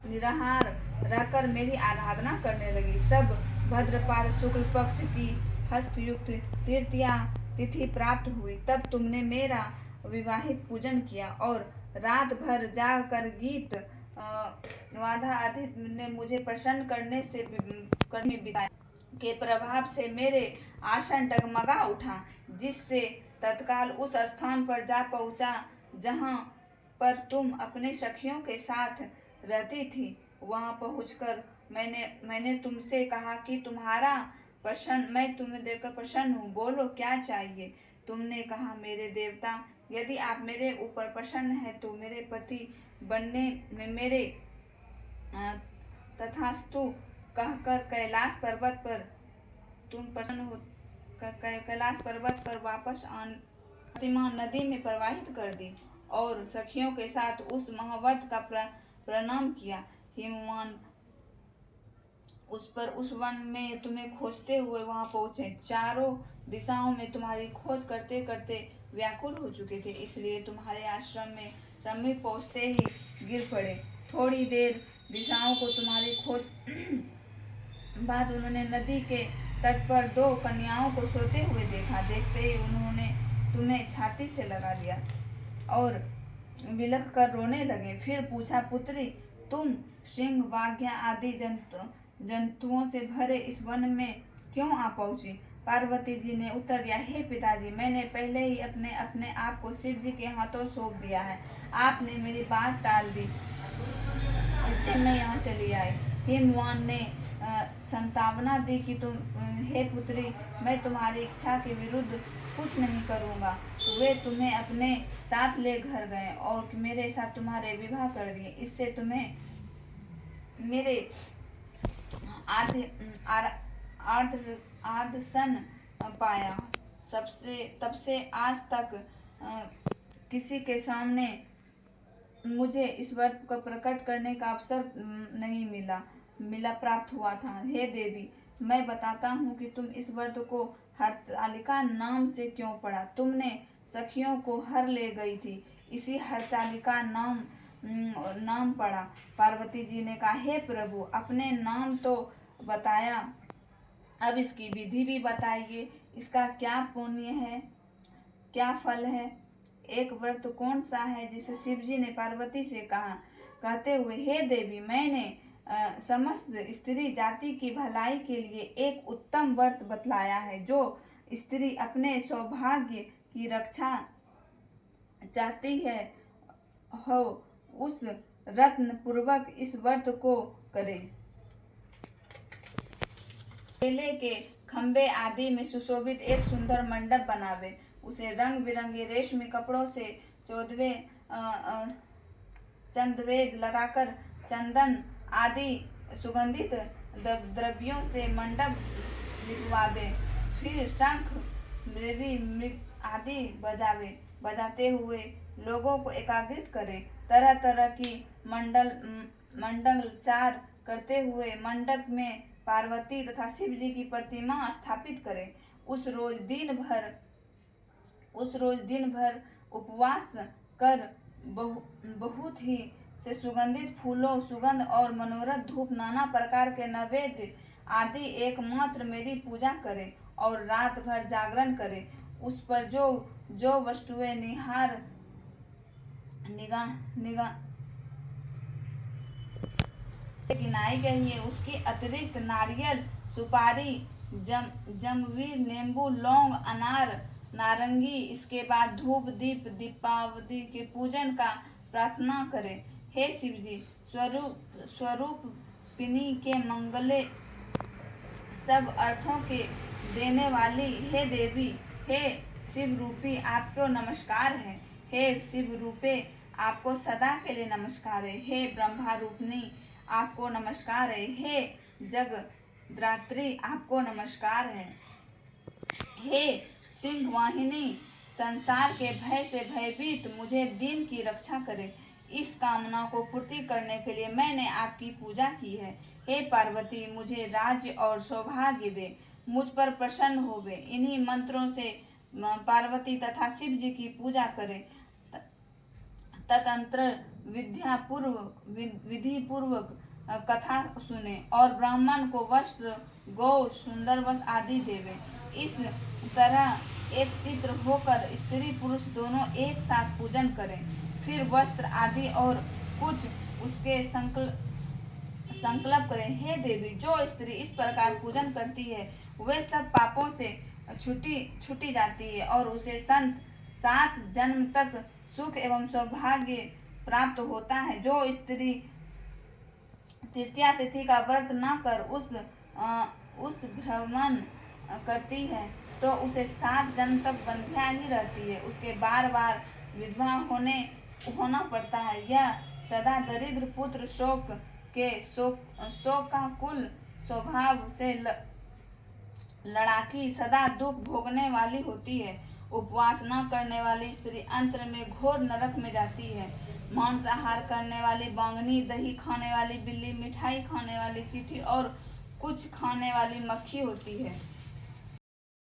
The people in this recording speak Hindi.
निराहार रहकर मेरी आराधना करने लगी। सब भद्रपाद शुक्ल पक्ष की हस्तयुक्त तृतीया तिथि प्राप्त हुई। तब तुमने मेरा विवाहित पूजन किया और रात भर जाकर गीत वादा आदि ने मुझे प्रसन्न करने बिताया के प्रभाव से मेरे आसन डगमगा उठा, जिससे तत्काल उस स्थान पर जा पहुंचा जहां पर तुम अपने सखियों के साथ रहती थी। वहां पहुंचकर मैंने तुमसे कहा कि मैं तुम्हें देखकर प्रसन्न हूँ, बोलो क्या चाहिए। तुमने कहा, मेरे देवता, यदि आप मेरे ऊपर प्रसन्न हैं तो मेरे पति बनने में मेरे तथास्तु कहकर कैलाश पर्वत पर तुम प्रसन्न हो कैलाश पर्वत पर वापस प्रतिमा नदी में प्रवाहित कर दी और सखियों के साथ उस महाव्रत का प्रणाम किया। हिमवान उस वन में तुम्हें खोजते हुए वहां पहुंचे। चारों दिशाओं में तुम्हारी खोज करते करते व्याकुल हो चुके थे, इसलिए तुम्हारे आश्रम में समीप पहुंचते ही गिर पड़े। थोड़ी देर दिशाओं को तुम्हारी खोज बाद उन्होंने नदी के तट पर दो कन्याओं को सोते हुए देखा। देखते ही उन्होंने तुम्हें छाती से लगा लिया और विलख कर रोने लगे। फिर पूछा, पुत्री, तुम सिंह, बाघ आदि जंतुओं से भरे इस वन में क्यों आ पहुंची? पार्वती जी ने उत्तर दिया, हे पिताजी, मैंने पहले ही अपने आप को शिव जी के हाथों सौंप दिया है। आपने मेरी बात टाल दी, इससे मैं यहाँ चली आई। हिमवान ने संतावना दी कि हे पुत्री, मैं तुम्हारी इच्छा के विरुद्ध कुछ नहीं करूँगा। वे तुम्हें अपने साथ ले घर गए और मेरे साथ तुम्हारे विवाह कर दिए। इससे तुम्हें मेरे आर्ध सन पाया। तब से आज तक किसी के सामने मुझे इस व्रत को प्रकट करने का अवसर नहीं मिला प्राप्त हुआ था। हे देवी, मैं बताता हूँ कि तुम इस व्रत को हरतालिका नाम से क्यों पढ़ा। तुमने सखियों को हर ले गई थी, इसी हरतालिका नाम पढ़ा। पार्वती जी ने कहा, हे प्रभु, अपने नाम तो बताया, अब इसकी विधि भी बताइए। इसका क्या पुण्य है, क्या फल है? एक व्रत कौन सा है जिसे शिव जी ने पार्वती से कहा, कहते हुए, हे देवी, मैंने समस्त स्त्री जाति की भलाई के लिए एक उत्तम व्रत बतलाया है। जो स्त्री अपने सौभाग्य की रक्षा चाहती है हो, उस रत्न पूर्वक इस व्रत को करे। केले के खंबे आदि में सुशोभित एक सुंदर मंडप बनावे, उसे रंग बिरंगे रेशमी कपड़ों से चंदवेद लगाकर चंदन आदि सुगंधित द्रव्यों से मंडप लिपवावे। फिर शंख, मृवी, मृग आदि बजाते हुए लोगों को एकाग्रित करे। तरह तरह की मंडलाचार करते हुए मंडप में पार्वती तथा शिव जी की प्रतिमा स्थापित करे। उस रोज दिन भर उपवास कर बहुत ही से सुगंधित फूलों, सुगंध और मनोरथ धूप, नाना प्रकार के नैवेद्य आदि एकमात्र मेरी पूजा करे और रात भर जागरण करे। उस पर जो वस्तुएं गिनाई गई है, उसकी अतिरिक्त नारियल, सुपारी, जमवीर, नींबू, लौंग, अनार, नारंगी, इसके बाद धूप दीप दीपावली के पूजन का प्रार्थना करें। हे शिव जी, स्वरूप पिनी के मंगले सब अर्थों के देने वाली, हे देवी, हे शिव रूपी, आपको नमस्कार है। हे शिव रूपे, आपको सदा के लिए नमस्कार है। हे ब्रह्मा रूपनी, आपको नमस्कार है। हे जगद्धात्री, आपको नमस्कार है। हे सिंह वाहिनी, संसार के भय से भयभीत मुझे दीन की रक्षा करे। इस कामना को पूर्ति करने के लिए मैंने आपकी पूजा की है। हे पार्वती, मुझे राज्य और सौभाग्य दे, मुझ पर प्रसन्न होवे। इन्हीं मंत्रों से पार्वती तथा शिव जी की पूजा करें। तदनंतर विधि पूर्वक कथा सुने और ब्राह्मण को वस्त्र, गौ, सुंदर वस्त्र आदि देवे। इस तरह एक चित्र होकर स्त्री पुरुष दोनों एक साथ पूजन करें। फिर वस्त्र आदि और कुछ उसके संकल्प करें। हे देवी, जो स्त्री इस प्रकार पूजन करती है वे सब पापों से छुटी जाती है और उसे 7 जन्म तक सुख एवं सौभाग्य प्राप्त होता है। जो स्त्री तृतीया तिथि का व्रत न कर उस भ्रमण करती है तो उसे 7 जन्म तक बंध्या ही रहती है। उसके बार बार विधवा होना पड़ता है। यह सदा दरिद्र पुत्र शोक का कुल स्वभाव से लड़ाकी सदा दुख भोगने वाली होती है। उपवास न करने वाली स्त्री अंत में घोर नरक में जाती है। मांसाहार करने वाली बांगनी, दही खाने वाली बिल्ली, मिठाई खाने वाली चींटी और कुछ खाने वाली मक्खी होती है।